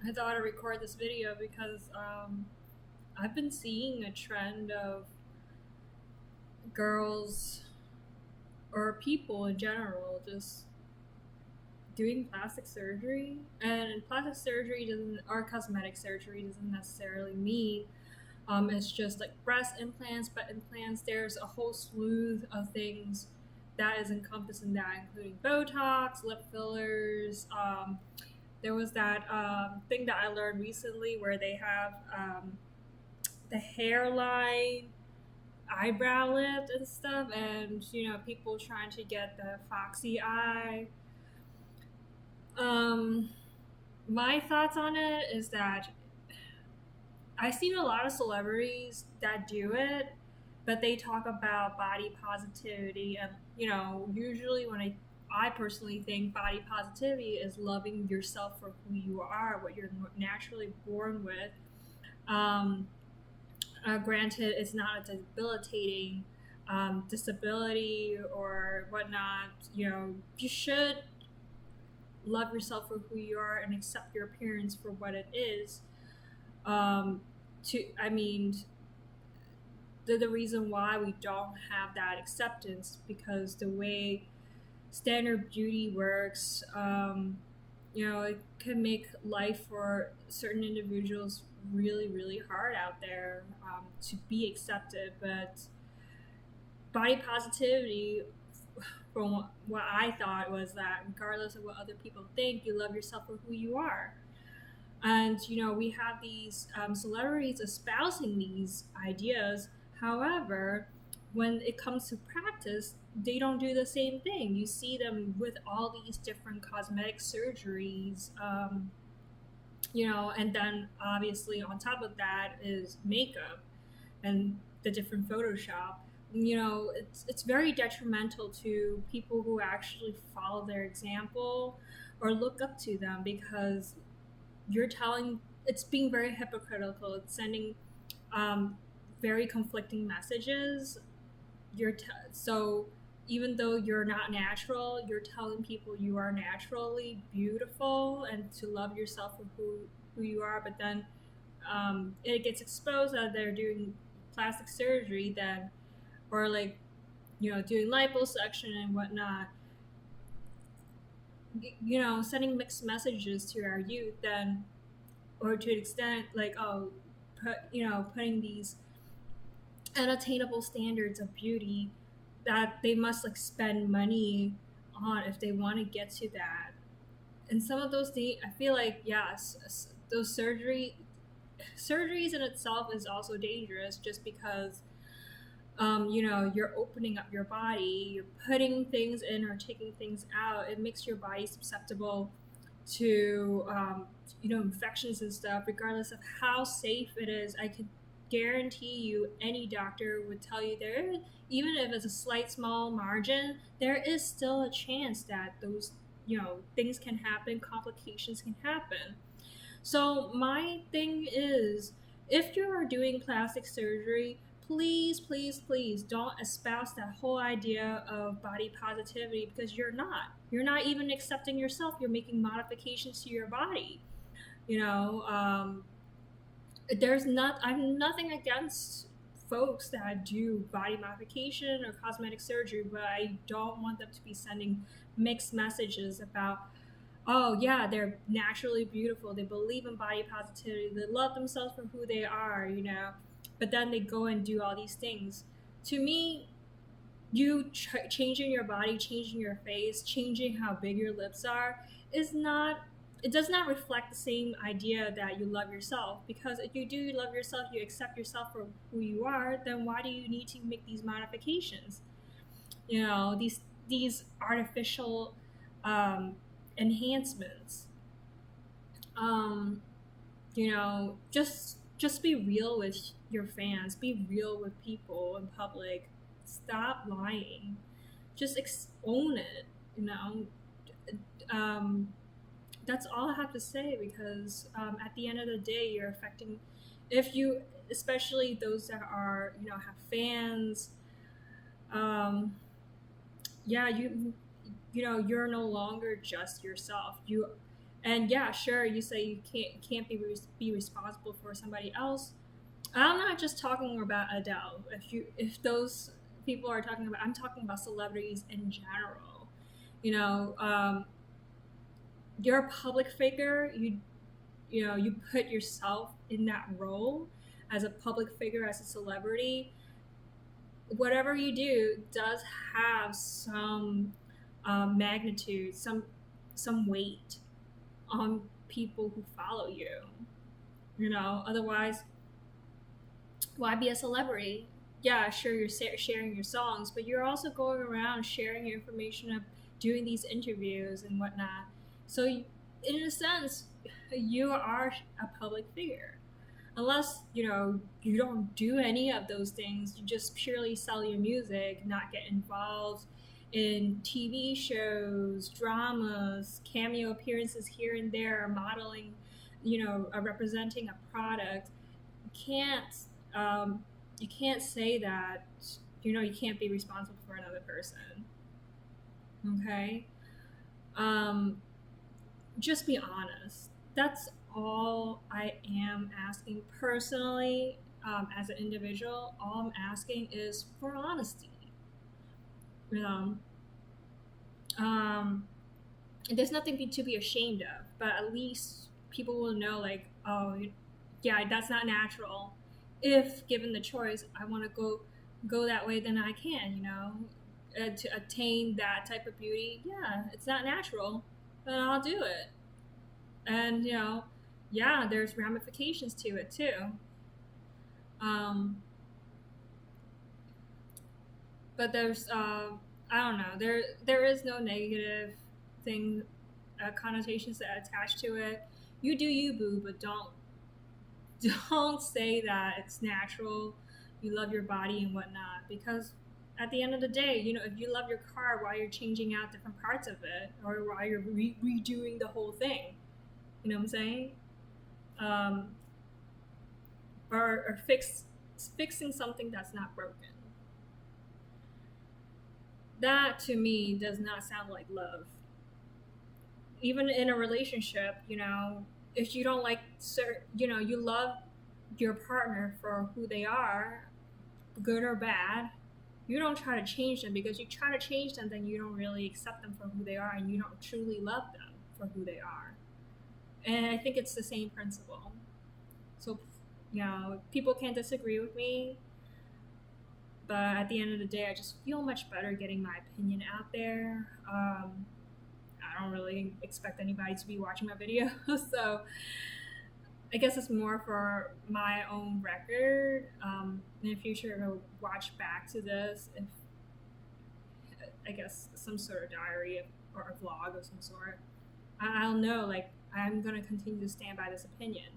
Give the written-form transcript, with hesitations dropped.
I thought I'd record this video because I've been seeing a trend of girls or people in general just doing plastic surgery. And plastic surgery doesn't, or cosmetic surgery doesn't necessarily mean it's just like breast implants, butt implants. There's a whole slew of things that is encompassed in that, including Botox, lip fillers. There was that thing that I learned recently where they have the hairline, eyebrow lift, and stuff, and people trying to get the foxy eye. Um, my thoughts on it is that I've seen a lot of celebrities that do it, but they talk about body positivity, and usually when I personally think body positivity is loving yourself for who you are, what you're naturally born with. Um, Granted, it's not a debilitating disability or whatnot. You should love yourself for who you are and accept your appearance for what it is. Um, I mean, the reason why we don't have that acceptance because the way standard beauty works, it can make life for certain individuals really, really hard out there to be accepted. But body positivity, from what I thought, was that regardless of what other people think, you love yourself for who you are. And we have these celebrities espousing these ideas. However, when it comes to practice, they don't do the same thing. You see them with all these different cosmetic surgeries, and then obviously on top of that is makeup and the different Photoshop. It's very detrimental to people who actually follow their example or look up to them because you're telling it's being very hypocritical. It's sending very conflicting messages. So even though you're not natural, you're telling people you are naturally beautiful and to love yourself for who you are. But then it gets exposed that they're doing plastic surgery, then or like doing liposuction and whatnot. Sending mixed messages to our youth, then or to an extent like putting these unattainable standards of beauty that they must like spend money on if they want to get to that. And some of those things, I feel like, yes, those surgeries in itself is also dangerous just because you're opening up your body, you're putting things in or taking things out. It makes your body susceptible to infections and stuff, regardless of how safe it is. I could guarantee you any doctor would tell you even if it's a slight small margin, there is still a chance that those things can happen, complications can happen. So my thing is, if you are doing plastic surgery, please, please, please don't espouse that whole idea of body positivity because you're not. You're not even accepting yourself. You're making modifications to your body. You know, I'm nothing against folks that do body modification or cosmetic surgery, but I don't want them to be sending mixed messages about, oh yeah, they're naturally beautiful, they believe in body positivity, they love themselves for who they are, but then they go and do all these things. To me, changing your body, changing your face, changing how big your lips are is not, it does not reflect the same idea that you love yourself. Because if you do love yourself, you accept yourself for who you are, then why do you need to make these modifications? These artificial um, enhancements. um just be real with your fans, be real with people in public, stop lying, just own it, you know um that's all I have to say. Because at the end of the day, you're affecting, if you, especially those that are have fans. um yeah, you're no longer just yourself. You, And yeah, sure, you say you can't be responsible for somebody else. I'm not just talking about Adele. If those people are talking about, I'm talking about celebrities in general. You know, you're a public figure. You put yourself in that role as a public figure, as a celebrity. Whatever you do does have some magnitude, some weight on people who follow you. Otherwise, why be a celebrity? Yeah, sure, you're sharing your songs, but you're also going around sharing your information of doing these interviews and whatnot. So, in a sense, you are a public figure. Unless, you don't do any of those things, you just purely sell your music, not get involved in TV shows, dramas, cameo appearances here and there, modeling, representing a product. Can't um, you can't say that you can't be responsible for another person. Okay, um, just be honest. That's all I am asking personally. As an individual, all I'm asking is for honesty. You know, um, there's nothing to be ashamed of, but at least people will know, like, oh, yeah, that's not natural. If given the choice, I want to go that way, then I can, to attain that type of beauty. Yeah, it's not natural, but I'll do it. And yeah, there's ramifications to it too. Um, but there's I don't know, there is no negative thing, connotations that attach to it. You do you, boo, but don't say that it's natural. You love your body and whatnot, because at the end of the day, if you love your car, why you're changing out different parts of it, or why you're redoing the whole thing. You know what I'm saying? Um, or fixing something that's not broken. That to me does not sound like love. Even in a relationship, if you don't like, you love your partner for who they are, good or bad. You don't try to change them, because you try to change them, then you don't really accept them for who they are, and you don't truly love them for who they are. And I think it's the same principle. So, people can disagree with me, but at the end of the day, I just feel much better getting my opinion out there. I don't really expect anybody to be watching my video, so I guess it's more for my own record. In the future, if I watch back to this, if I guess some sort of diary or a vlog of some sort, I'll know, like, I'm gonna continue to stand by this opinion.